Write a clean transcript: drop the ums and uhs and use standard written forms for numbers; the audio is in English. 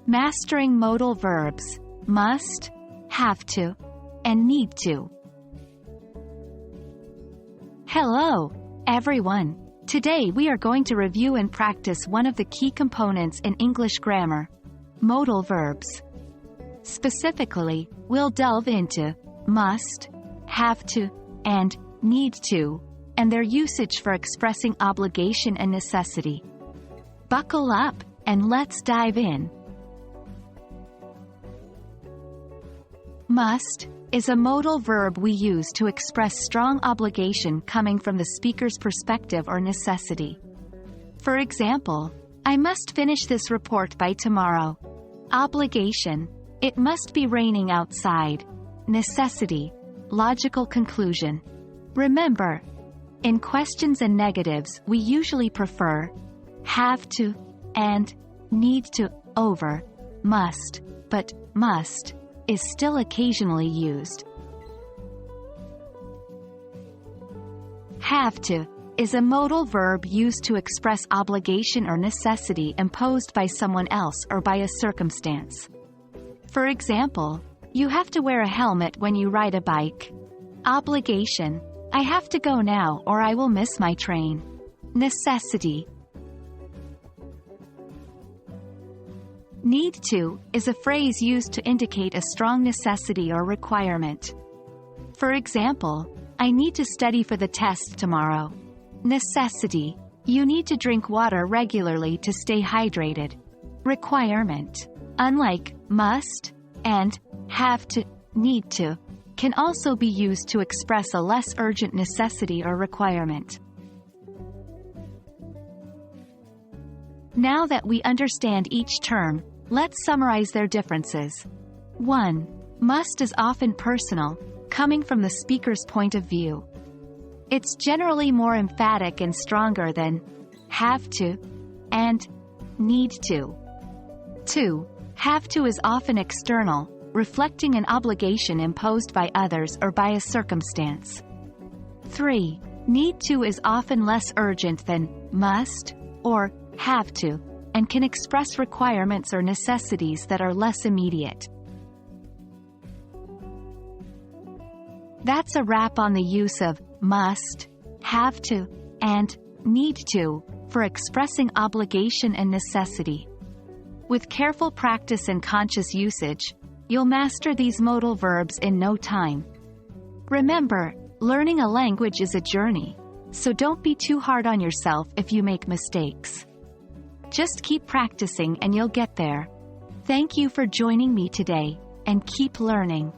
Mastering modal verbs: must, have to, and need to. Hello, everyone. Today we are going to review and practice one of the key components in English grammar: modal verbs. Specifically, we'll delve into must, have to, and need to, and their usage for expressing obligation and necessity. Buckle up, and let's dive in. Must is a modal verb we use to express strong obligation coming from the speaker's perspective or necessity. For example, I must finish this report by tomorrow. Obligation: it must be raining outside. Necessity: logical conclusion. Remember, in questions and negatives we usually prefer have to and need to over must, but must is still occasionally used. Have to is a modal verb used to express obligation or necessity imposed by someone else or by a circumstance. For example, you have to wear a helmet when you ride a bike. Obligation: I have to go now or I will miss my train. Necessity. Need to is a phrase used to indicate a strong necessity or requirement. For example, I need to study for the test tomorrow. Necessity: you need to drink water regularly to stay hydrated. Requirement: unlike must and have to, need to can also be used to express a less urgent necessity or requirement. Now that we understand each term, let's summarize their differences. 1. Must is often personal, coming from the speaker's point of view. It's generally more emphatic and stronger than have to and need to. 2. Have to is often external, reflecting an obligation imposed by others or by a circumstance. 3. Need to is often less urgent than must or have to, and can express requirements or necessities that are less immediate. That's a wrap on the use of must, have to, and need to for expressing obligation and necessity. With careful practice and conscious usage, you'll master these modal verbs in no time. Remember, learning a language is a journey, so don't be too hard on yourself if you make mistakes. Just keep practicing and you'll get there. Thank you for joining me today, and keep learning.